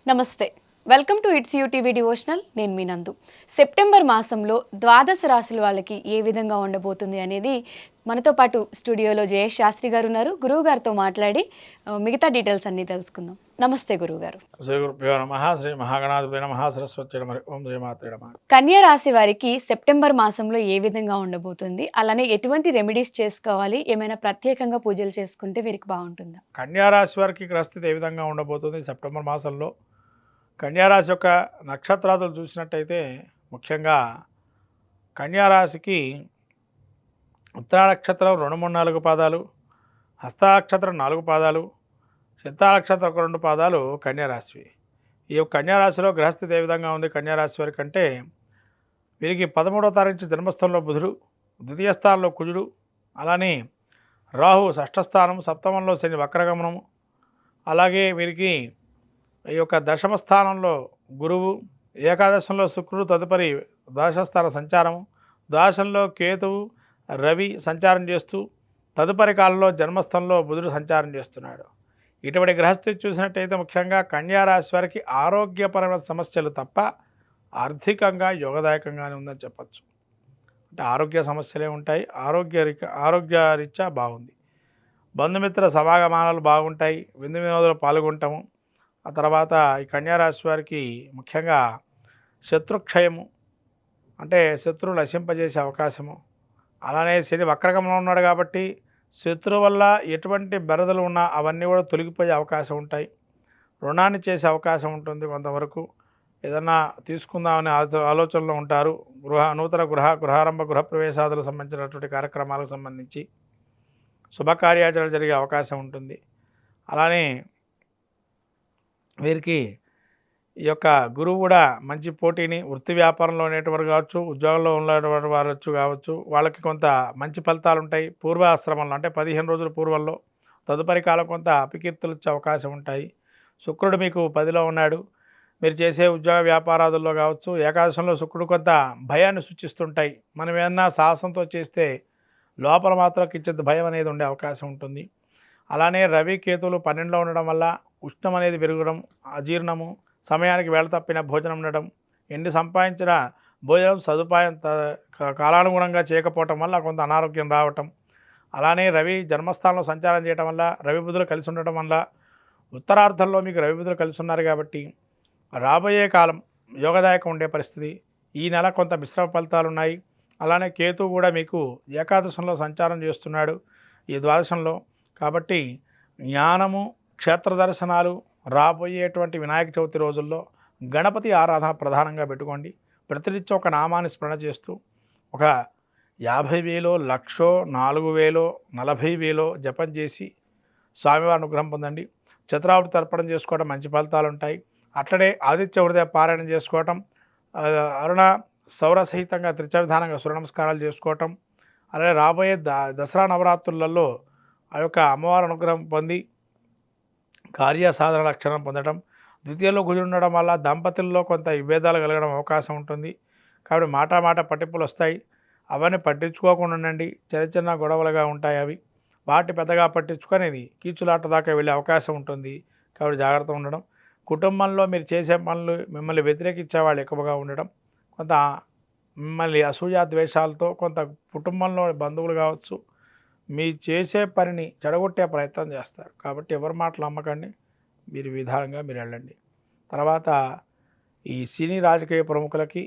నమస్తే. Welcome to it's UTV devotional. నేను మీ నందు. సెప్టెంబర్ మాసంలో ద్వాదశ రాశుల వాళ్ళకి ఏ విధంగా ఉండబోతుంది అనేది మనతో పాటు స్టూడియోలో జయేష్ శాస్త్రి గారు ఉన్నారు. గురువు గారితో మాట్లాడి మిగతా డీటెయిల్స్ అన్నీ తెలుసుకుందాం. నమస్తే గురువు గారు. శ్రీ గురుభ్యో నమః. శ్రీ మహాగణాధిపతి నమః. సరస్వతి నమః. ఓం శ్రీ మాత్రే నమః. కన్యా రాశి వారికి సెప్టెంబర్ మాసంలో ఏ విధంగా ఉండబోతుంది, అలానే ఎటువంటి రెమెడీస్ చేసుకోవాలి, ఏమైనా ప్రత్యేకంగా పూజలు చేసుకుంటే వీరికి బాగుంటుందా? కన్యా రాశి వారికి గ్రహస్థితి ఏ విధంగా ఉండబోతుంది సెప్టెంబర్ మాసంలో? కన్యా రాశి యొక్క నక్షత్రాదులు చూసినట్టయితే ముఖ్యంగా కన్యా రాశికి ఉత్తరా నక్షత్రం 2, 3, 4 పాదాలు, హస్త నక్షత్రం 4 పాదాలు, చిత్తా నక్షత్రం 2 పాదాలు కన్యా రాశివి. ఈ యొక్క కన్యా రాశిలో గ్రహస్థితి ఏ విధంగా ఉంది కన్యా రాశి వారికి అంటే, వీరికి 13వ తారీఖు నుంచి జన్మస్థానంలో బుధుడు, ద్వితీయ స్థానంలో కుజుడు, అలానే రాహు షష్ఠ స్థానం, సప్తమంలో శని వక్రగమనము, అలాగే వీరికి ఈ యొక్క దశమ స్థానంలో గురువు, ఏకాదశంలో శుక్రుడు, తదుపరి ద్వాదశస్థాన సంచారము, ద్వాదశంలో కేతువు, రవి సంచారం చేస్తూ తదుపరి కాలంలో జన్మస్థంలో బుధుడు సంచారం చేస్తున్నాడు. ఇటువంటి గ్రహస్థితి చూసినట్టయితే ముఖ్యంగా కన్యా రాశి వారికి ఆరోగ్యపరమైన సమస్యలు తప్ప ఆర్థికంగా యోగదాయకంగానే ఉందని చెప్పచ్చు. అంటే ఆరోగ్య సమస్యలే ఉంటాయి, ఆరోగ్యరీత్యా బాగుంది. బంధుమిత్ర సమాగమానాలు బాగుంటాయి, విందు వినోదాలు పాల్గొంటాము. ఆ తర్వాత ఈ కన్యా రాశి వారికి ముఖ్యంగా శత్రుక్షయము, అంటే శత్రువులు నశింపజేసే అవకాశము, అలానే శని వక్రగమనం ఉన్నాడు కాబట్టి శత్రువు వల్ల ఎటువంటి బెరదలు ఉన్నా అవన్నీ కూడా తొలగిపోయే అవకాశం ఉంటాయి. రుణాన్ని చేసే అవకాశం ఉంటుంది. కొంతవరకు ఏదన్నా తీసుకుందామనే ఆలోచనలో ఉంటారు. నూతన గృహారంభ గృహప్రవేశాదులకు సంబంధించినటువంటి కార్యక్రమాలకు సంబంధించి శుభకార్యాచరణ జరిగే అవకాశం ఉంటుంది. అలానే వీరికి ఈ యొక్క గురువు కూడా మంచి పోటీని, వృత్తి వ్యాపారంలో ఉండేటువంటి కావచ్చు, ఉద్యోగంలో ఉన్నటువంటి వారచ్చు కావచ్చు, వాళ్ళకి కొంత మంచి ఫలితాలు ఉంటాయి. పూర్వాశ్రమంలో అంటే 15 రోజుల పూర్వంలో, తదుపరి కాలం కొంత అపకీర్తులు వచ్చే అవకాశం ఉంటాయి. శుక్రుడు మీకు 10లో ఉన్నాడు. మీరు చేసే ఉద్యోగ వ్యాపారాదుల్లో కావచ్చు, ఏకాదశంలో శుక్రుడు కొంత భయాన్ని సూచిస్తుంటాయి. మనం ఏమన్నా సాహసంతో చేస్తే లోపల మాత్రం కించిత్ భయం అనేది ఉండే అవకాశం ఉంటుంది. అలానే రవి కేతువులు 12లో ఉండడం వల్ల ఉష్ణం అనేది పెరగడం, అజీర్ణము, సమయానికి వేళ తప్పిన భోజనం ఉండడం, ఎన్ని సంపాదించిన భోజనం సదుపాయం కాలానుగుణంగా చేయకపోవటం వల్ల కొంత అనారోగ్యం రావటం, అలానే రవి జన్మస్థానంలో సంచారం చేయడం వల్ల, రవి బుధులు కలిసి ఉండటం వల్ల, ఉత్తరార్ధంలో మీకు రవి బుధులు కలిసి ఉన్నారు కాబట్టి రాబోయే కాలం యోగదాయకం ఉండే పరిస్థితి. ఈ నెల కొంత మిశ్రమ ఫలితాలు ఉన్నాయి. అలానే కేతువు కూడా మీకు ఏకాదశంలో సంచారం చేస్తున్నాడు ఈ ద్వాదశంలో. కాబట్టి జ్ఞానము, క్షేత్ర దర్శనాలు, రాబోయేటువంటి వినాయక చవితి రోజుల్లో గణపతి ఆరాధన ప్రధానంగా పెట్టుకోండి. ప్రతినిత్యం ఒక నామాన్ని స్మరణ చేస్తూ ఒక 50,000, 1,00,000, 4,000, 40,000 జపం చేసి స్వామివారి అనుగ్రహం పొందండి. చతురావృతి తర్పణం చేసుకోవడం మంచి ఫలితాలు ఉంటాయి. అట్లనే ఆదిత్య హృదయ పారాయణం చేసుకోవటం, అరుణ సౌర సహితంగా త్రిచవిధానంగా సూర్య నమస్కారాలు చేసుకోవటం, అలాగే రాబోయే దసరా నవరాత్రులలో ఆ యొక్క అమ్మవారి అనుగ్రహం పొంది కార్యసాధన లక్షణం పొందడం. ద్వితీయంలో కుజుడు ఉండడం వల్ల దంపతుల్లో కొంత విభేదాలు కలగడం అవకాశం ఉంటుంది. కాబట్టి మాట పట్టింపులు వస్తాయి. అవన్నీ పట్టించుకోకుండా ఉండండి. చిన్న గొడవలుగా ఉంటాయి. అవి వాటి పెద్దగా పట్టించుకునేది కీచులాట దాకా వెళ్ళే అవకాశం ఉంటుంది. కాబట్టి జాగ్రత్తగా ఉండడం. కుటుంబంలో మీరు చేసే పనులు మిమ్మల్ని వ్యతిరేకించే వాళ్ళు ఎక్కువగా ఉండడం, కొంత మిమ్మల్ని అసూయ ద్వేషాలతో కొంత కుటుంబంలో బంధువులు కావచ్చు మీ చేసే పనిని చెడగొట్టే ప్రయత్నం చేస్తారు. కాబట్టి ఎవరి మాటలు నమ్మకండి, మీరు విధానంగా మీరు వెళ్ళండి. తర్వాత ఈ సినీ రాజకీయ ప్రముఖులకి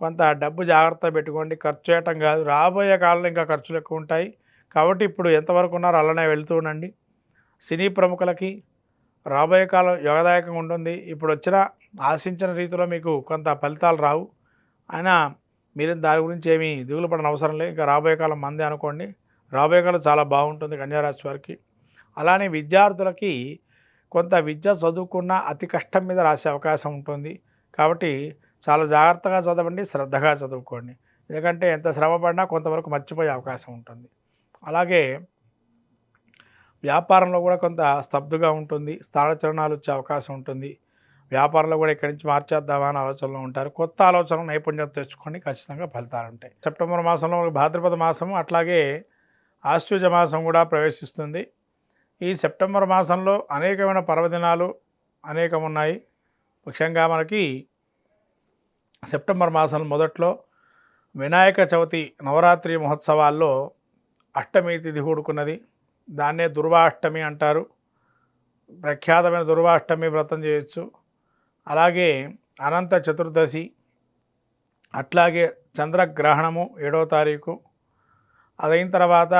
కొంత డబ్బు జాగ్రత్త పెట్టుకోండి. ఖర్చు చేయటం కాదు, రాబోయే కాలంలో ఇంకా ఖర్చులు ఎక్కువ ఉంటాయి. కాబట్టి ఇప్పుడు ఎంతవరకు ఉన్నారో అలానే వెళుతూ ఉండండి. సినీ ప్రముఖులకి రాబోయే కాలం యోగదాయకంగా ఉంటుంది. ఇప్పుడు వచ్చిన ఆశించిన రీతిలో మీకు కొంత ఫలితాలు రావు. అయినా మీరు దాని గురించి ఏమీ దిగులు పడిన అవసరం లేదు. ఇంకా రాబోయే కాలం మందే అనుకోండి. రాబోయే కాలం చాలా బాగుంటుంది కన్యారాశి వారికి. అలానే విద్యార్థులకి కొంత విద్య చదువుకున్న అతి కష్టం మీద రాసే అవకాశం ఉంటుంది. కాబట్టి చాలా జాగ్రత్తగా చదవండి, శ్రద్ధగా చదువుకోండి. ఎందుకంటే ఎంత శ్రమ పడినా కొంతవరకు మర్చిపోయే అవకాశం ఉంటుంది. అలాగే వ్యాపారంలో కూడా కొంత స్తబ్దుగా ఉంటుంది. స్థానచలనాలు వచ్చే అవకాశం ఉంటుంది. వ్యాపారంలో కూడా ఇక్కడి నుంచి మార్చేద్దామా అని ఆలోచనలో ఉంటారు. కొత్త ఆలోచన నైపుణ్యం తెచ్చుకొని ఖచ్చితంగా ఫలితాలు ఉంటాయి. సెప్టెంబర్ మాసంలో భాద్రపద మాసము, అట్లాగే ఆశ్వయుజ మాసం కూడా ప్రవేశిస్తుంది. ఈ సెప్టెంబర్ మాసంలో అనేకమైన పర్వదినాలు అనేకం ఉన్నాయి. ముఖ్యంగా మనకి సెప్టెంబర్ మాసం మొదట్లో వినాయక చవితి నవరాత్రి మహోత్సవాల్లో అష్టమి తిథి కూడుకున్నది. దాన్నే దుర్వాష్టమి అంటారు. ప్రఖ్యాతమైన దుర్వాష్టమి వ్రతం చేయొచ్చు. అలాగే అనంత చతుర్దశి, అట్లాగే చంద్రగ్రహణము 7వ తారీఖు. అదైన తర్వాత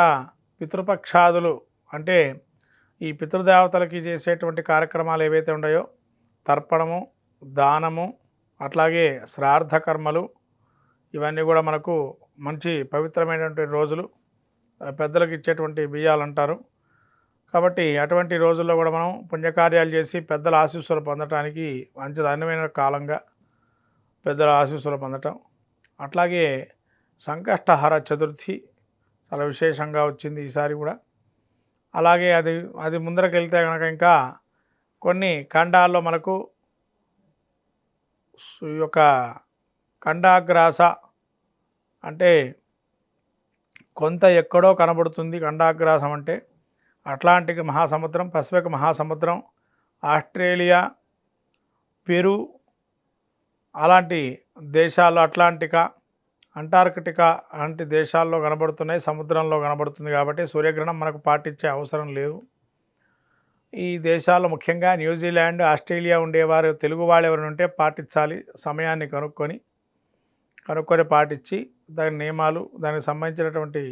పితృపక్షాదులు అంటే ఈ పితృదేవతలకి చేసేటువంటి కార్యక్రమాలు ఏవైతే ఉన్నాయో తర్పణము, దానము, అట్లాగే శ్రాద్ధ కర్మలు, ఇవన్నీ కూడా మనకు మంచి పవిత్రమైనటువంటి రోజులు. పెద్దలకు ఇచ్చేటువంటి బియ్యాలు అంటారు. కాబట్టి అటువంటి రోజుల్లో కూడా మనం పుణ్యకార్యాలు చేసి పెద్దల ఆశీస్సులు పొందటానికి మంచి అనువైన కాలంగా పెద్దల ఆశీస్సులు పొందటం. అట్లాగే సంకష్టహర చతుర్థి చాలా విశేషంగా వచ్చింది ఈసారి కూడా. అలాగే అది ముందరకు వెళ్తే కనుక ఇంకా కొన్ని ఖండాల్లో మనకు ఈ యొక్క ఖండాగ్రాస అంటే కొంత ఎక్కడో కనబడుతుంది. ఖండాగ్రాసం అంటే అట్లాంటిక్ మహాసముద్రం, పసిఫిక్ మహాసముద్రం, ఆస్ట్రేలియా, పెరు అలాంటి దేశాల్లో, అట్లాంటికా, అంటార్కిటికా అలాంటి దేశాల్లో కనబడుతున్నాయి, సముద్రంలో కనబడుతుంది. కాబట్టి సూర్యగ్రహణం మనకు పాటించే అవసరం లేదు. ఈ దేశాల్లో ముఖ్యంగా న్యూజిలాండ్, ఆస్ట్రేలియా ఉండేవారు తెలుగు వాళ్ళు ఎవరైనా ఉంటే పాటించాలి. సమయాన్ని కనుక్కొని పాటించి దాని నియమాలు దానికి సంబంధించినటువంటి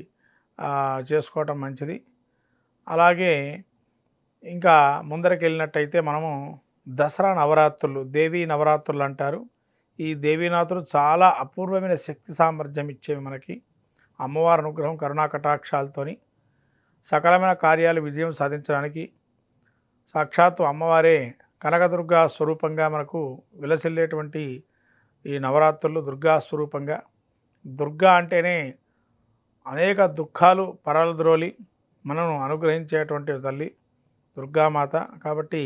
చేసుకోవటం మంచిది. అలాగే ఇంకా ముందరికి వెళ్ళినట్టయితే మనము దసరా నవరాత్రులు, దేవీ నవరాత్రులు అంటారు. ఈ దేవీనాథులు చాలా అపూర్వమైన శక్తి సామర్థ్యం ఇచ్చేవి మనకి. అమ్మవారి అనుగ్రహం కరుణా కటాక్షాలతోని సకలమైన కార్యాలు విజయం సాధించడానికి సాక్షాత్తు అమ్మవారే కనకదుర్గా స్వరూపంగా మనకు విలసిల్లేటువంటి ఈ నవరాత్రులు దుర్గా స్వరూపంగా. దుర్గా అంటేనే అనేక దుఃఖాలు పరలద్రోలి మనను అనుగ్రహించేటువంటి తల్లి దుర్గామాత. కాబట్టి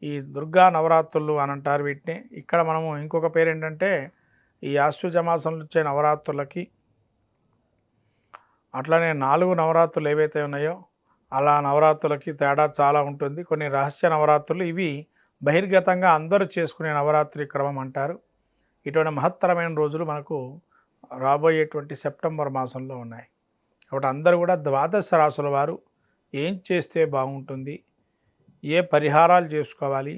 ఈ దుర్గా నవరాత్రులు అని అంటారు వీటిని. ఇక్కడ మనము ఇంకొక పేరు ఏంటంటే ఈ ఆశ్వయుజ మాసంలో వచ్చే నవరాత్రులకి అట్లనే 4 నవరాత్రులు ఏవైతే ఉన్నాయో అలా నవరాత్రులకి తేడా చాలా ఉంటుంది. కొన్ని రహస్య నవరాత్రులు, ఇవి బహిర్గతంగా అందరూ చేసుకునే నవరాత్రి క్రమం అంటారు. ఇటువంటి మహత్తరమైన రోజులు మనకు రాబోయేటువంటి సెప్టెంబర్ మాసంలో ఉన్నాయి. కాబట్టి అందరూ కూడా ద్వాదశ రాశుల వారు ఏం చేస్తే బాగుంటుంది, ఏ పరిహారాలు చేసుకోవాలి,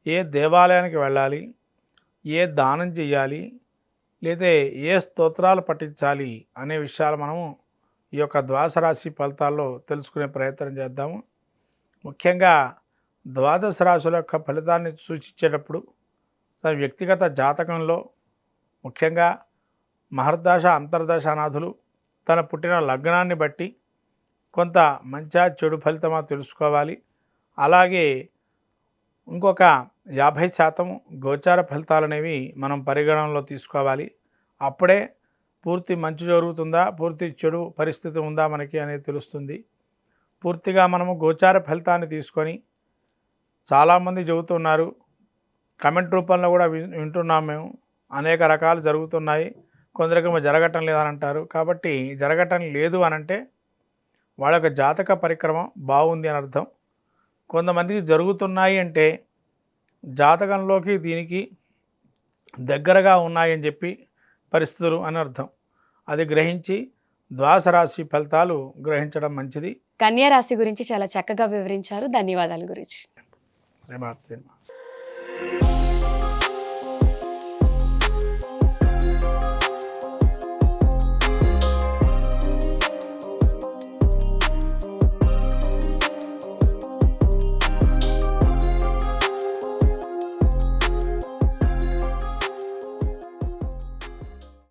ఏ దేవాలయానికి వెళ్ళాలి, ఏ దానం చేయాలి, లేదా ఏ స్తోత్రాలు పఠించాలి అనే విషయాలు మనము ఈ యొక్క ద్వాదశ రాశి ఫలితాల్లో తెలుసుకునే ప్రయత్నం చేద్దాము. ముఖ్యంగా ద్వాదశ రాశుల యొక్క ఫలితాన్ని సూచించేటప్పుడు తన వ్యక్తిగత జాతకంలో ముఖ్యంగా మహర్దశ, అంతర్దశ అనాథులు తన పుట్టిన లగ్నాన్ని బట్టి కొంత మంచి చెడు ఫలితమా తెలుసుకోవాలి. అలాగే ఇంకొక 50% గోచార ఫలితాలు అనేవి మనం పరిగణనలో తీసుకోవాలి. అప్పుడే పూర్తి మంచి జరుగుతుందా, పూర్తి చెడు పరిస్థితి ఉందా మనకి అనేది తెలుస్తుంది. పూర్తిగా మనము గోచార ఫలితాన్ని తీసుకొని చాలామంది చెబుతున్నారు, కమెంట్ రూపంలో కూడా వింటున్నాం మేము, అనేక రకాలు జరుగుతున్నాయి, కొందరికి జరగటం లేదని అంటారు. కాబట్టి జరగటం లేదు అని అంటే వాళ్ళ యొక్క జాతక పరిక్రమం బాగుంది అని అర్థం. కొంతమందికి జరుగుతున్నాయి అంటే జాతకంలోకి దీనికి దగ్గరగా ఉన్నాయని చెప్పి పరిస్థితులు అని అర్థం. అది గ్రహించి ద్వాదశ రాశి ఫలితాలు గ్రహించడం మంచిది. కన్యా రాశి గురించి చాలా చక్కగా వివరించారు. ధన్యవాదాలు గురించి. శ్రీమాత్రే నమః.